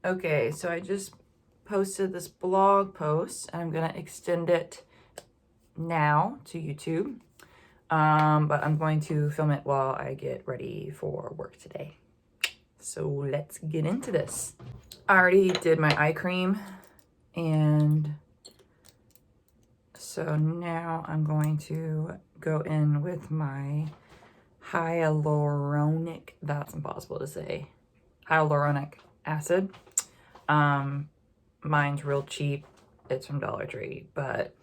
Okay, so I just posted this blog post and I'm gonna extend it now to YouTube. But I'm going to film it while I get ready for work today. So let's get into this. I already did my eye cream, and so now I'm going to go in with my hyaluronic, that's impossible to say, hyaluronic acid. Mine's real cheap. It's from Dollar Tree, but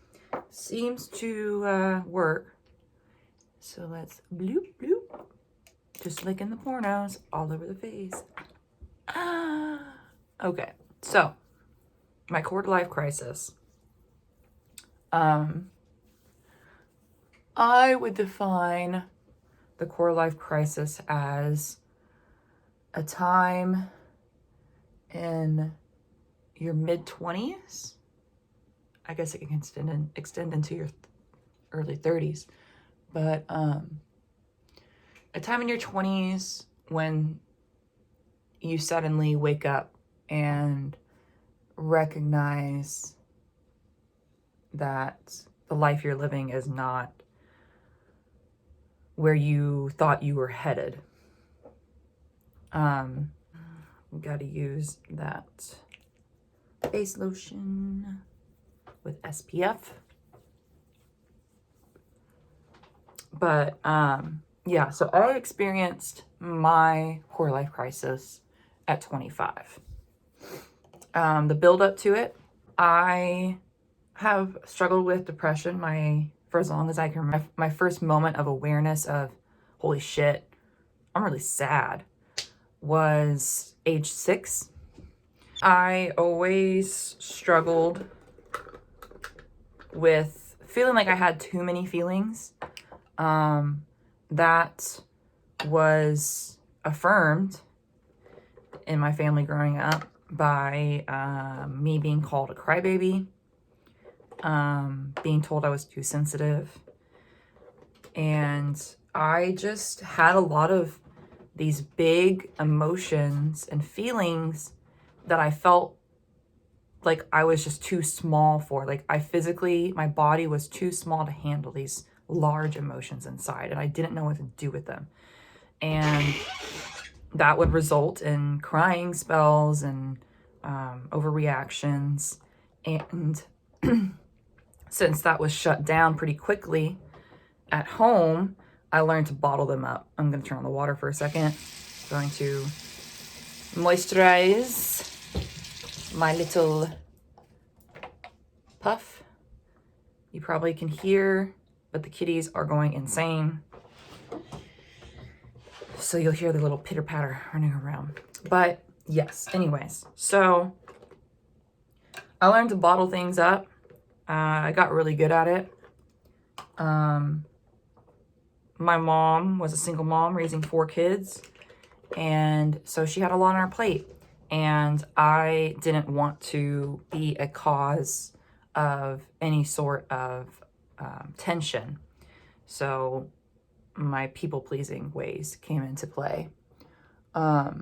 seems to work. So let's bloop bloop, just like in the pornos, all over the face. Okay, so my quarter life crisis. I would define the quarter life crisis as a time in your mid-20s. I guess it can extend into your early 30s, but a time in your 20s when you suddenly wake up and recognize that the life you're living is not where you thought you were headed. Got to use that face lotion with SPF. But yeah, so I experienced my quarter life crisis at 25. The build up to it, I have struggled with depression for as long as I can remember. My first moment of awareness of, holy shit, I'm really sad, was age 6. I always struggled with feeling like I had too many feelings. That was affirmed in my family growing up by me being called a crybaby, being told I was too sensitive. And I just had a lot of these big emotions and feelings that I felt like I was just too small for. Like my body was too small to handle these large emotions inside, and I didn't know what to do with them. And that would result in crying spells and overreactions. And since that was shut down pretty quickly at home, I learned to bottle them up. I'm going to turn on the water for a second. I'm going to moisturize my little puff. You probably can hear, but the kitties are going insane. So you'll hear the little pitter patter running around. But yes, anyways, so I learned to bottle things up. I got really good at it. My mom was a single mom raising 4 kids, and so she had a lot on her plate, and I didn't want to be a cause of any sort of tension. So my people-pleasing ways came into play. I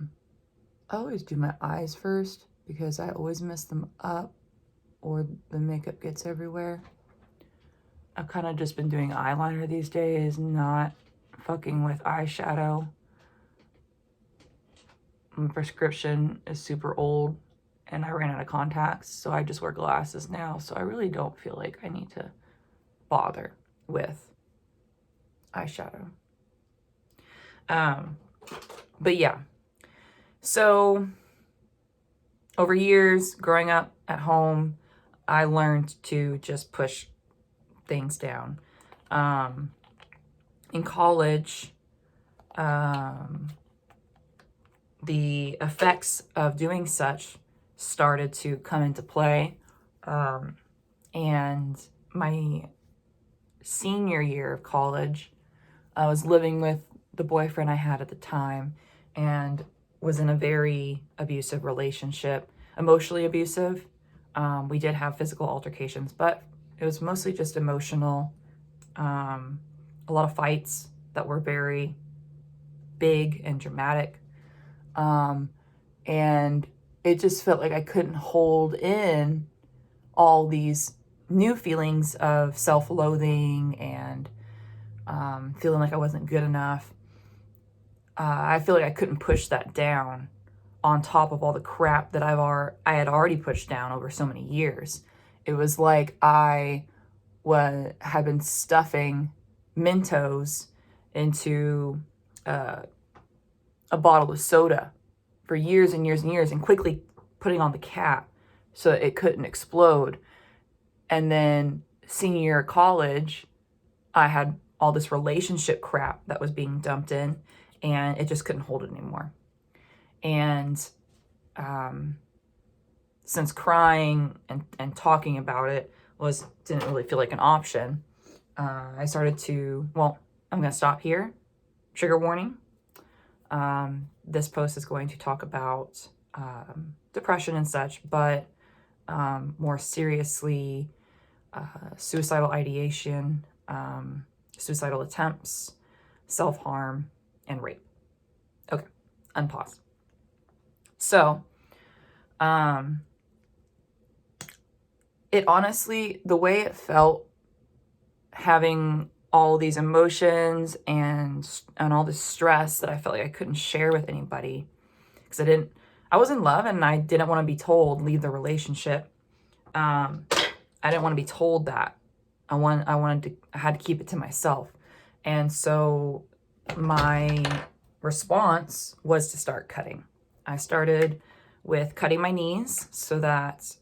always do my eyes first because I always mess them up or the makeup gets everywhere. I've kind of just been doing eyeliner these days, not fucking with eyeshadow. My prescription is super old and I ran out of contacts, so I just wear glasses now. So I really don't feel like I need to bother with eyeshadow. But yeah, so over years growing up at home, I learned to just push things down. In college, the effects of doing such started to come into play. And my senior year of college, I was living with the boyfriend I had at the time and was in a very abusive relationship, emotionally abusive. We did have physical altercations, but it was mostly just emotional. A lot of fights that were very big and dramatic. And it just felt like I couldn't hold in all these new feelings of self-loathing and feeling like I wasn't good enough. I feel like I couldn't push that down on top of all the crap that I had already pushed down over so many years. It was like I had been stuffing Mentos into a bottle of soda for years and years and years, and quickly putting on the cap so that it couldn't explode. And then senior year of college, I had all this relationship crap that was being dumped in, and it just couldn't hold it anymore. And since crying and talking about it didn't really feel like an option, I started to, well, I'm going to stop here. Trigger warning. This post is going to talk about depression and such, but more seriously, suicidal ideation, suicidal attempts, self-harm, and rape. Okay, unpause. So, it honestly, the way it felt, having all these emotions and all this stress that I felt like I couldn't share with anybody, because I was in love and I didn't want to be told, leave the relationship. I didn't want to be told that. I had to keep it to myself. And so my response was to start cutting. I started with cutting my knees so that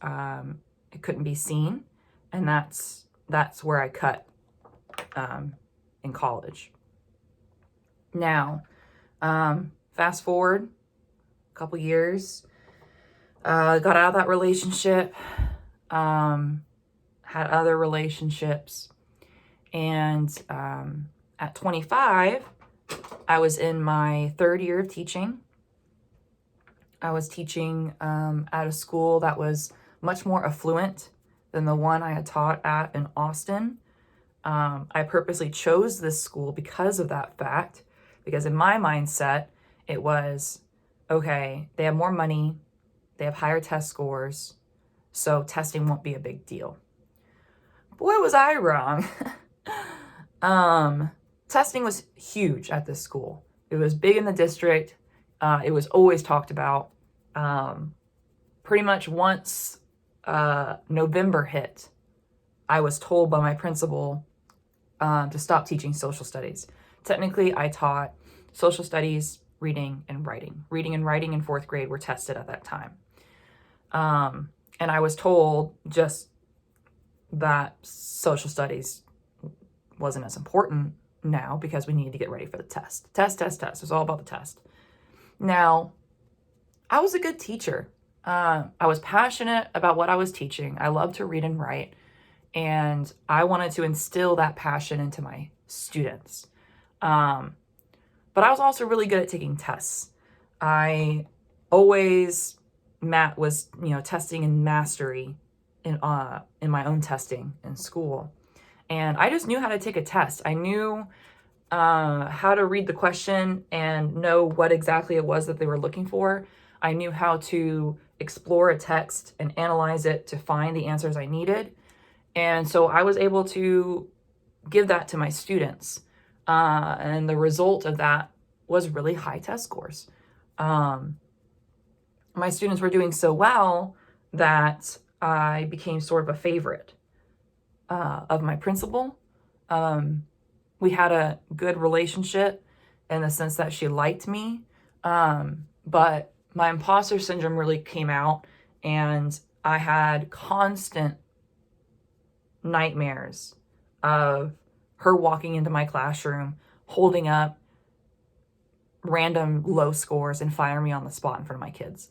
it couldn't be seen. And that's where I cut in college. Now, fast forward a couple years, got out of that relationship, had other relationships, and at 25, I was in my third year of teaching. I was teaching at a school that was much more affluent than the one I had taught at in Austin. I purposely chose this school because of that fact, because in my mindset, it was, okay, they have more money, they have higher test scores, so testing won't be a big deal. Boy, was I wrong. Testing was huge at this school. It was big in the district. It was always talked about. Pretty much once November hit, I was told by my principal to stop teaching social studies. Technically, I taught social studies, reading, and writing. Reading and writing in fourth grade were tested at that time. And I was told just that social studies wasn't as important now because we needed to get ready for the test. Test. It was all about the test. Now, I was a good teacher. I was passionate about what I was teaching. I loved to read and write. And I wanted to instill that passion into my students. But I was also really good at taking tests. I always was, testing and mastery in my own testing in school. And I just knew how to take a test. I knew how to read the question and know what exactly it was that they were looking for. I knew how to explore a text and analyze it to find the answers I needed. And so I was able to give that to my students. And the result of that was really high test scores. My students were doing so well that I became sort of a favorite of my principal. We had a good relationship in the sense that she liked me. But my imposter syndrome really came out, and I had constant nightmares of her walking into my classroom, holding up random low scores and firing me on the spot in front of my kids.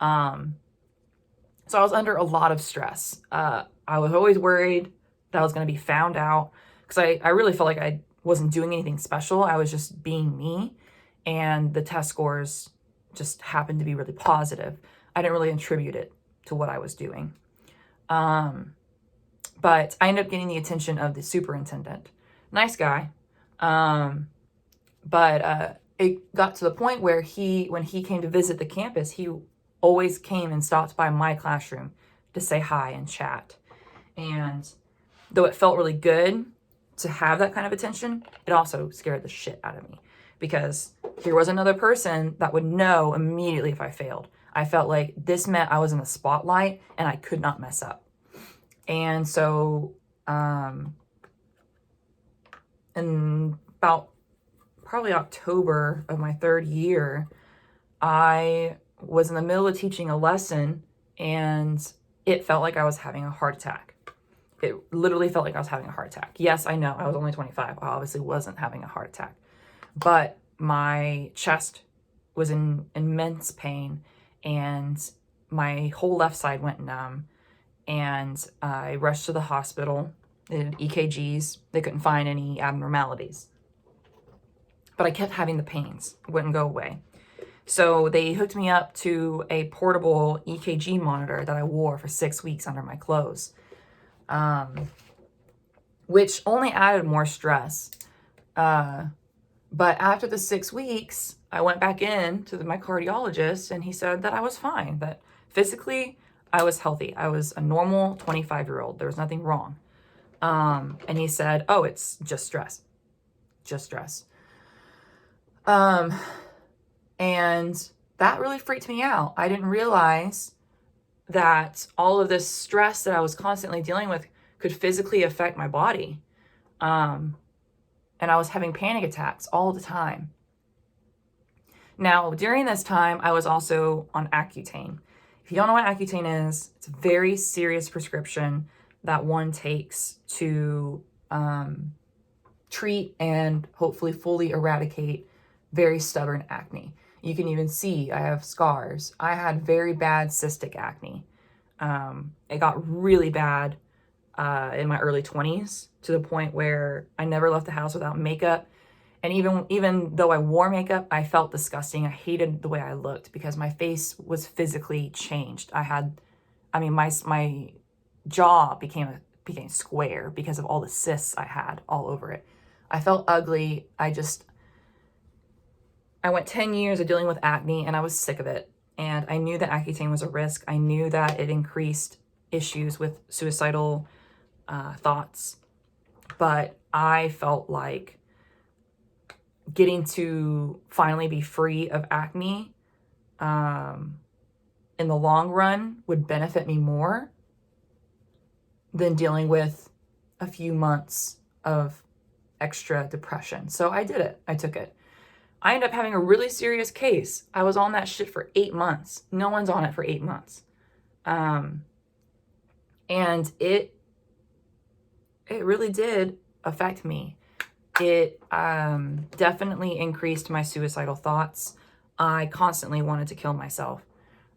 So I was under a lot of stress. I was always worried that I was going to be found out, because I really felt like I wasn't doing anything special. I was just being me, and the test scores just happened to be really positive. I didn't really attribute it to what I was doing. But I ended up getting the attention of the superintendent. Nice guy. But it got to the point where when he came to visit the campus, he always came and stopped by my classroom to say hi and chat. And though it felt really good to have that kind of attention, it also scared the shit out of me, because here was another person that would know immediately if I failed. I felt like this meant I was in the spotlight and I could not mess up. And so, in about probably October of my third year, I was in the middle of teaching a lesson and it felt like I was having a heart attack. It literally felt like I was having a heart attack. Yes, I know, I was only 25. I obviously wasn't having a heart attack. But my chest was in immense pain and my whole left side went numb. And I rushed to the hospital. They did EKGs. They couldn't find any abnormalities. But I kept having the pains. It wouldn't go away. So they hooked me up to a portable EKG monitor that I wore for 6 weeks under my clothes, which only added more stress. But after the 6 weeks, I went back in to my cardiologist and he said that I was fine, that physically I was healthy. I was a normal 25-year-old. There was nothing wrong. And he said, oh, it's just stress. Just stress. And that really freaked me out. I didn't realize that all of this stress that I was constantly dealing with could physically affect my body. And I was having panic attacks all the time. Now, during this time, I was also on Accutane. If you don't know what Accutane is, it's a very serious prescription that one takes to treat and hopefully fully eradicate very stubborn acne. You can even see I have scars. I had very bad cystic acne. It got really bad in my early 20s to the point where I never left the house without makeup. And even though I wore makeup, I felt disgusting. I hated the way I looked because my face was physically changed. My jaw became square because of all the cysts I had all over it. I felt ugly. I went 10 years of dealing with acne and I was sick of it. And I knew that Accutane was a risk. I knew that it increased issues with suicidal thoughts. But I felt like getting to finally be free of acne in the long run would benefit me more than dealing with a few months of extra depression. So I did it. I took it. I ended up having a really serious case. I was on that shit for 8 months. No one's on it for 8 months. And it really did affect me. It definitely increased my suicidal thoughts. I constantly wanted to kill myself.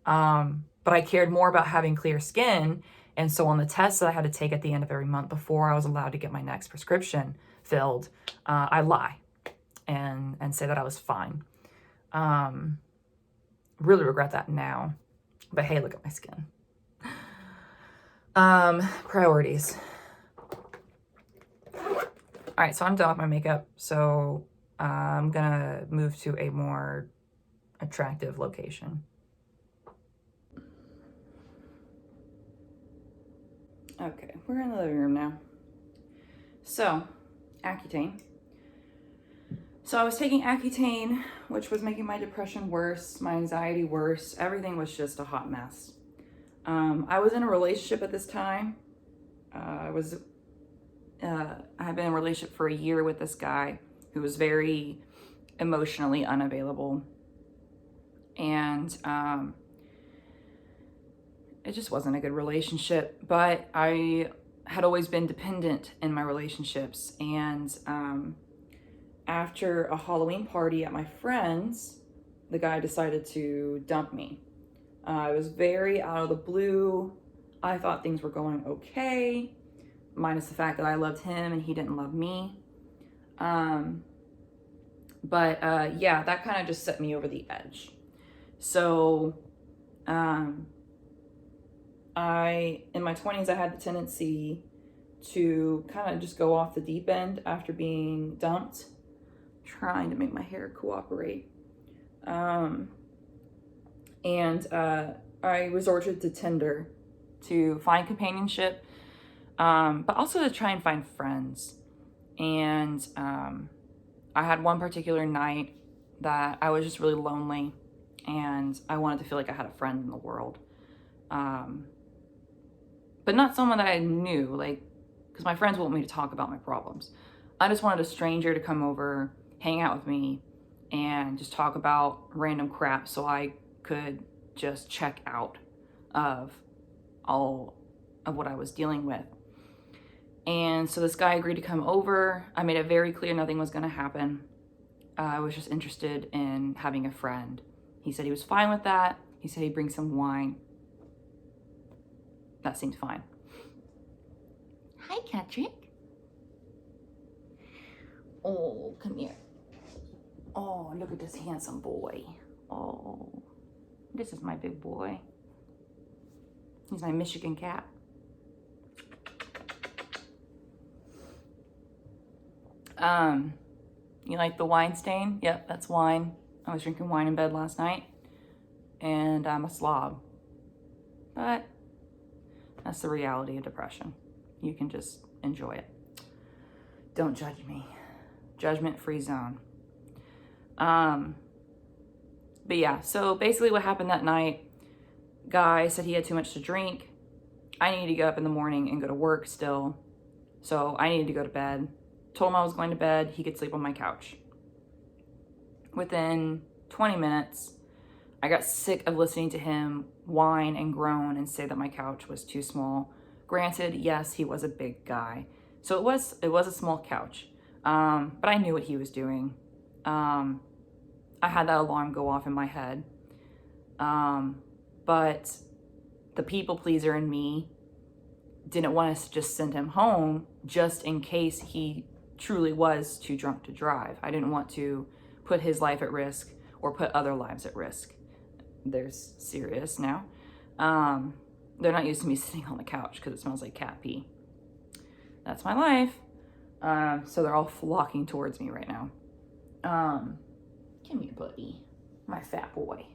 But I cared more about having clear skin. And so on the tests that I had to take at the end of every month before I was allowed to get my next prescription filled, I lie and say that I was fine. Really regret that now. But hey, look at my skin. Priorities. All right, so I'm done with my makeup. So I'm gonna move to a more attractive location. Okay, we're in the living room now. So, Accutane. So I was taking Accutane, which was making my depression worse, my anxiety worse. Everything was just a hot mess. I was in a relationship at this time. I had been in a relationship for a year with this guy who was very emotionally unavailable. And it just wasn't a good relationship. But I had always been dependent in my relationships. And after a Halloween party at my friend's, the guy decided to dump me. It was very out of the blue. I thought things were going okay, minus the fact that I loved him and he didn't love me. Yeah, that kind of just set me over the edge. So, in my 20s, I had the tendency to kind of just go off the deep end after being dumped, trying to make my hair cooperate. And I resorted to Tinder to find companionship, but also to try and find friends. And I had one particular night that I was just really lonely, and I wanted to feel like I had a friend in the world. But not someone that I knew, like, because my friends want me to talk about my problems. I just wanted a stranger to come over, hang out with me, and just talk about random crap so I could just check out of all of what I was dealing with. And so this guy agreed to come over. I made it very clear nothing was going to happen. I was just interested in having a friend. He said he was fine with that. He said he'd bring some wine. That seemed fine. Hi, Patrick. Oh, come here. Oh, look at this handsome boy. Oh, this is my big boy. He's my Michigan cat. You like the wine stain? Yep, that's wine. I was drinking wine in bed last night, and I'm a slob. But that's the reality of depression. You can just enjoy it. Don't judge me. Judgment-free zone. But yeah, so basically what happened that night, guy said he had too much to drink. I needed to get up in the morning and go to work still. So I needed to go to bed. Told him I was going to bed. He could sleep on my couch. Within 20 minutes, I got sick of listening to him whine and groan and say that my couch was too small. Granted, yes, he was a big guy. So it was a small couch. But I knew what he was doing. I had that alarm go off in my head. But the people pleaser in me didn't want us to just send him home just in case he truly was too drunk to drive. I didn't want to put his life at risk or put other lives at risk. They're serious now. They're not used to me sitting on the couch because it smells like cat pee. That's my life. So they're all flocking towards me right now. Come here, buddy. My fat boy.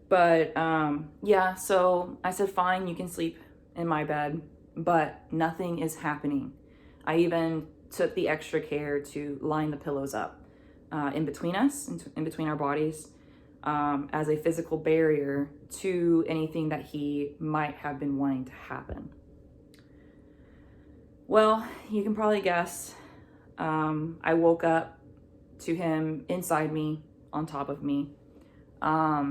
But yeah, so I said, fine, you can sleep in my bed, but nothing is happening. I even took the extra care to line the pillows up in between us, in between our bodies, as a physical barrier to anything that he might have been wanting to happen. Well, you can probably guess. I woke up to him inside me, on top of me. I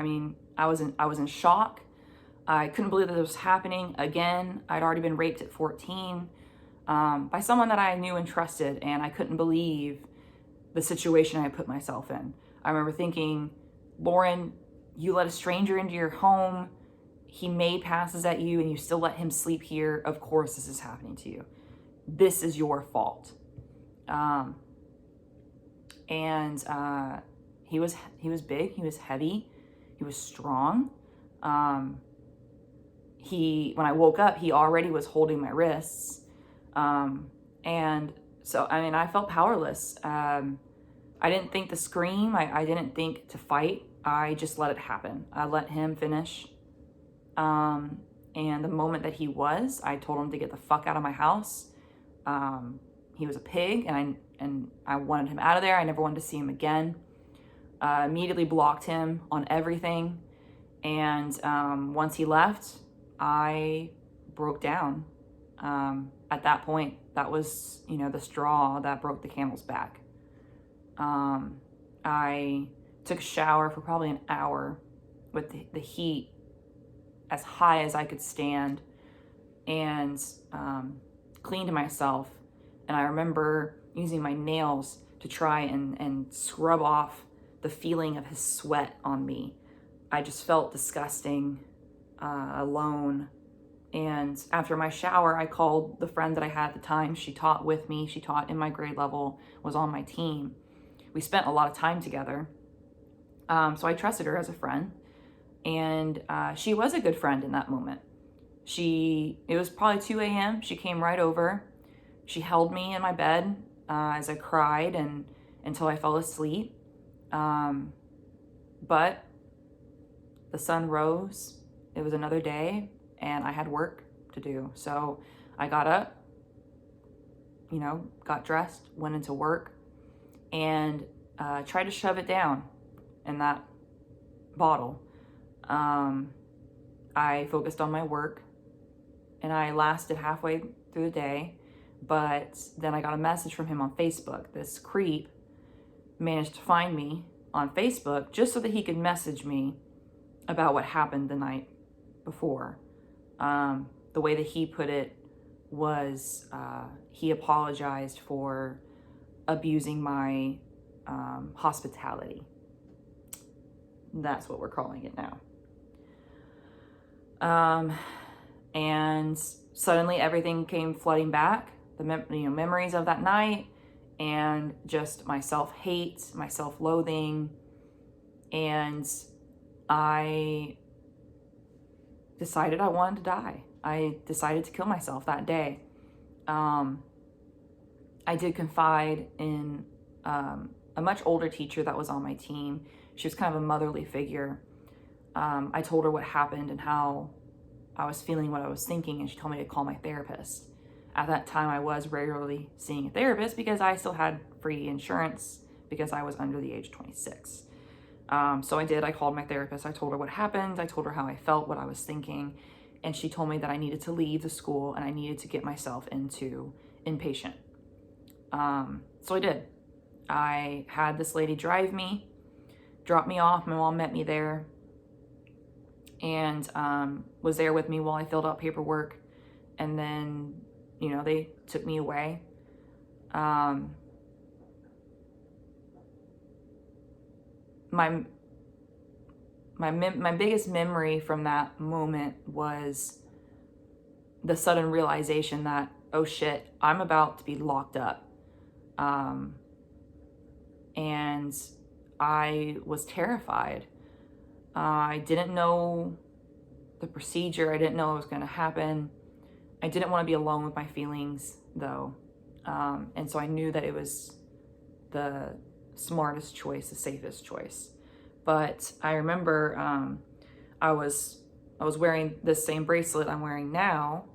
mean, I was in shock. I couldn't believe that this was happening again. I'd already been raped at 14 by someone that I knew and trusted, and I couldn't believe the situation I put myself in. I remember thinking, Lauren, you let a stranger into your home. He made passes at you, and you still let him sleep here. Of course, this is happening to you. This is your fault. He was big. He was heavy. He was strong. When I woke up, he already was holding my wrists. And so, I mean, I felt powerless. I didn't think to scream. I didn't think to fight. I just let it happen. I let him finish. And the moment that I told him to get the fuck out of my house. He was a pig, and I wanted him out of there. I never wanted to see him again. Immediately blocked him on everything. And once he left, I broke down. At that point, that was, the straw that broke the camel's back. I took a shower for probably an hour with the heat as high as I could stand, and cleaned myself. And I remember using my nails to try and scrub off the feeling of his sweat on me. I just felt disgusting, alone. And after my shower, I called the friend that I had at the time. She taught with me. She taught in my grade level, was on my team. We spent a lot of time together. So I trusted her as a friend. And she was a good friend in that moment. It was probably 2 a.m. She came right over. She held me in my bed as I cried and until I fell asleep. But the sun rose. It was another day, and I had work to do. So I got up, got dressed, went into work, and tried to shove it down in that bottle. I focused on my work, and I lasted halfway through the day, but then I got a message from him on Facebook. This creep managed to find me on Facebook just so that he could message me about what happened the night before. The way that he put it was he apologized for abusing my hospitality. That's what we're calling it now. And suddenly everything came flooding back. The memories of that night, and just my self-hate, my self-loathing, and I decided I wanted to die. I decided to kill myself that day. I did confide in a much older teacher that was on my team. She was kind of a motherly figure. I told her what happened and how I was feeling, what I was thinking, and she told me to call my therapist. At that time, I was regularly seeing a therapist because I still had free insurance because I was under the age of 26. So I did. I called my therapist. I told her what happened. I told her how I felt, what I was thinking, and she told me that I needed to leave the school and I needed to get myself into inpatient. So I did. I had this lady drive me, drop me off. My mom met me there and was there with me while I filled out paperwork, and then they took me away. My biggest memory from that moment was the sudden realization that, oh shit, I'm about to be locked up. And I was terrified. I didn't know the procedure. I didn't know what was going to happen. I didn't want to be alone with my feelings, though. And so I knew that it was the smartest choice, the safest choice. But I remember I was wearing this same bracelet I'm wearing now.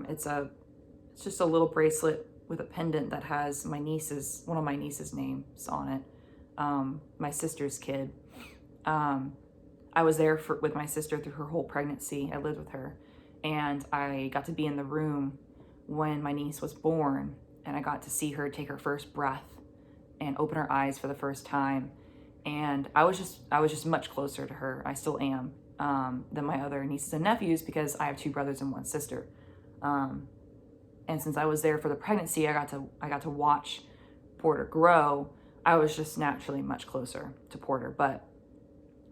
It's just a little bracelet with a pendant that has one of my niece's names on it. My sister's kid. I was there with my sister through her whole pregnancy. I lived with her. And I got to be in the room when my niece was born, and I got to see her take her first breath and open her eyes for the first time. And I was just much closer to her. I still am, than my other nieces and nephews because I have 2 brothers and 1 sister. And since I was there for the pregnancy, I got to watch Porter grow. I was just naturally much closer to Porter. But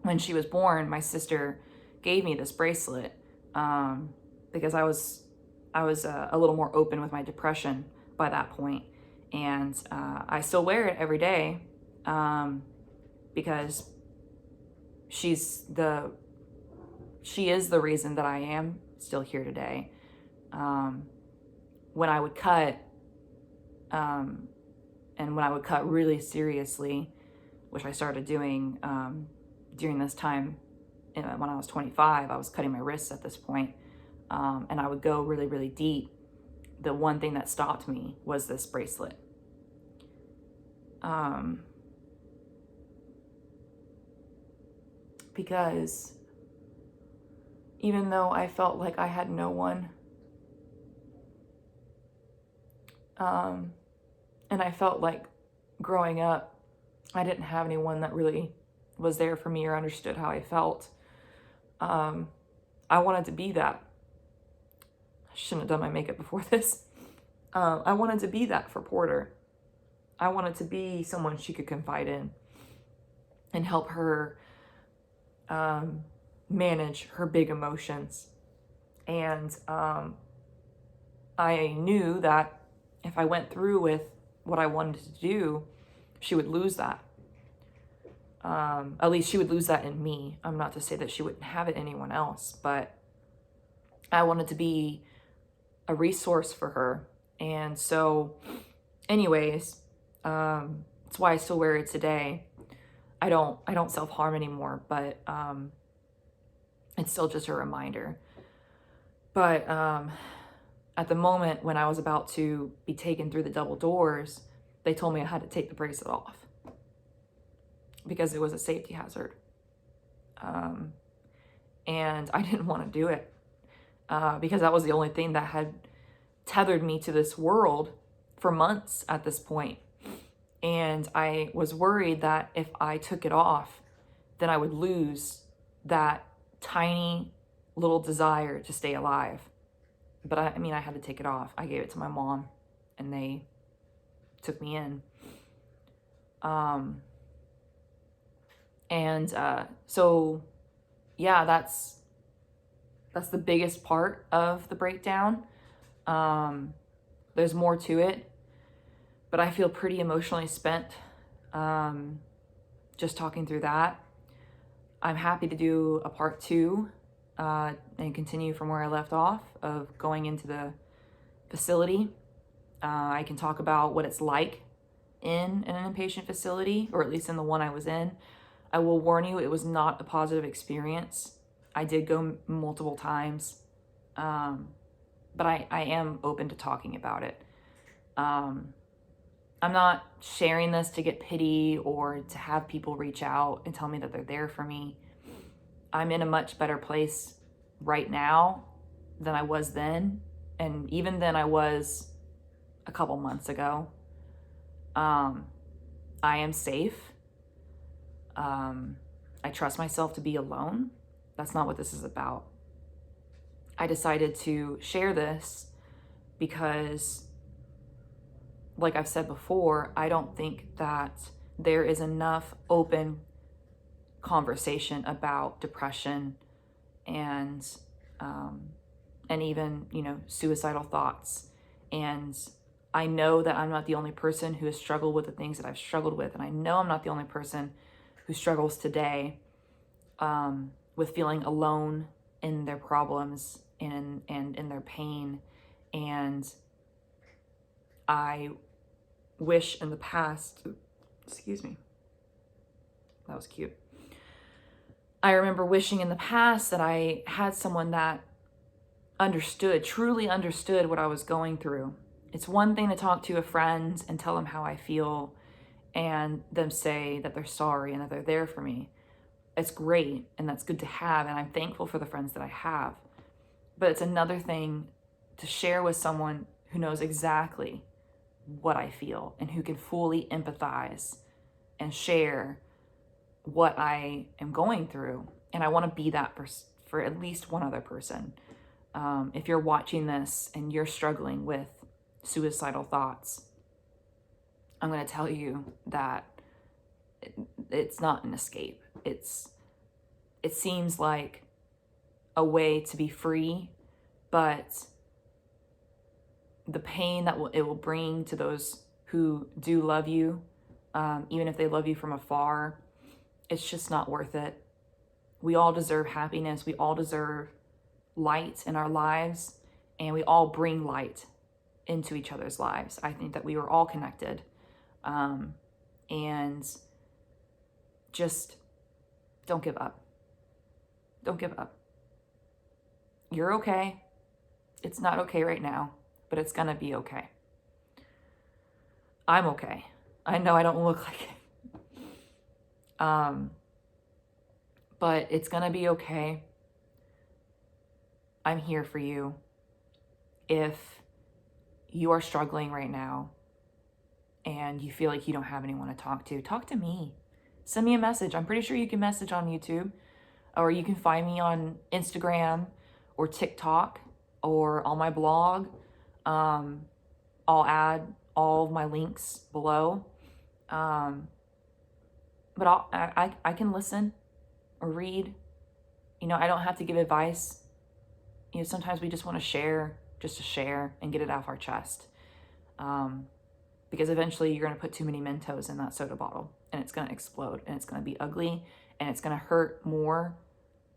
when she was born, my sister gave me this bracelet. Because I was a little more open with my depression by that point. And I still wear it every day because she is the reason that I am still here today. When I would cut, and when I would cut really seriously, which I started doing during this time when I was 25, I was cutting my wrists at this point. And I would go really, really deep. The one thing that stopped me was this bracelet. Because even though I felt like I had no one, and I felt like growing up, I didn't have anyone that really was there for me or understood how I felt. I wanted to be that. I shouldn't have done my makeup before this. I wanted to be that for Porter. I wanted to be someone she could confide in and help her manage her big emotions. And I knew that if I went through with what I wanted to do, she would lose that. At least she would lose that in me. I'm not to say that she wouldn't have it in anyone else, but I wanted to be a resource for her And so anyways, that's why I still wear it today. I don't self-harm anymore, but it's still just a reminder. But at the moment when I was about to be taken through the double doors, they told me I had to take the bracelet off because it was a safety hazard. And I didn't want to do it because that was the only thing that had tethered me to this world for months at this point. And I was worried that if I took it off, then I would lose that tiny little desire to stay alive. But I mean, I had to take it off. I gave it to my mom and they took me in. So yeah, that's the biggest part of the breakdown. There's more to it, but I feel pretty emotionally spent just talking through that. I'm happy to do a part 2 and continue from where I left off of going into the facility. I can talk about what it's like in an inpatient facility, or at least in the one I was in. I will warn you, it was not a positive experience. I did go multiple times, but I am open to talking about it. I'm not sharing this to get pity or to have people reach out and tell me that they're there for me. I'm in a much better place right now than I was then, and even than I was a couple months ago. I am safe. I trust myself to be alone. That's not what this is about. I decided to share this because, like I've said before, I don't think that there is enough open conversation about depression and even, suicidal thoughts. And I know that I'm not the only person who has struggled with the things that I've struggled with. And I know I'm not the only person who struggles today with feeling alone in their problems and in their pain. And I wish in the past, excuse me, that was cute. I remember wishing in the past that I had someone that truly understood what I was going through. It's one thing to talk to a friend and tell them how I feel and them say that they're sorry and that they're there for me. It's great and that's good to have, and I'm thankful for the friends that I have. But it's another thing to share with someone who knows exactly what I feel and who can fully empathize and share what I am going through. And I want to be that for at least one other person. If you're watching this and you're struggling with suicidal thoughts, I'm going to tell you that it's not an escape. It seems like a way to be free, but the pain that it will bring to those who do love you, even if they love you from afar, it's just not worth it. We all deserve happiness. We all deserve light in our lives, and we all bring light into each other's lives. I think that we were all connected. And just don't give up. Don't give up. You're okay. It's not okay right now, but it's gonna be okay. I'm okay. I know I don't look like it. But it's gonna be okay. I'm here for you. If you are struggling right now and you feel like you don't have anyone to talk to me. Send me a message. I'm pretty sure you can message on YouTube, or you can find me on Instagram or TikTok or on my blog. I'll add all of my links below. But I can listen or read. I don't have to give advice. Sometimes we just want to share, just to share and get it off our chest. Because eventually you're going to put too many Mentos in that soda bottle and it's going to explode and it's going to be ugly and it's going to hurt more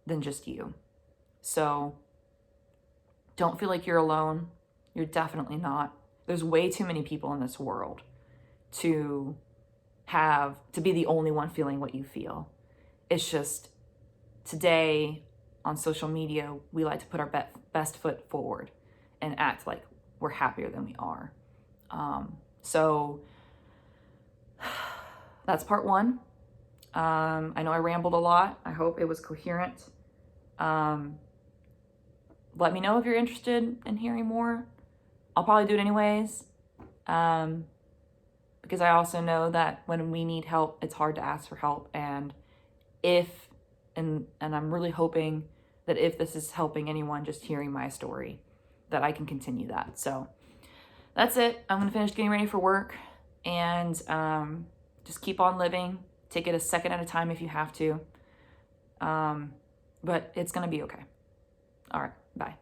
than just you. So don't feel like you're alone. You're definitely not. There's way too many people in this world to be the only one feeling what you feel. It's just today on social media, we like to put our best foot forward and act like we're happier than we are. So that's part one. I know I rambled a lot. I hope it was coherent. Let me know if you're interested in hearing more. I'll probably do it anyways. Because I also know that when we need help, it's hard to ask for help. And I'm really hoping that if this is helping anyone just hearing my story, that I can continue that. So that's it. I'm going to finish getting ready for work and just keep on living. Take it a second at a time if you have to. But it's going to be okay. All right. Bye.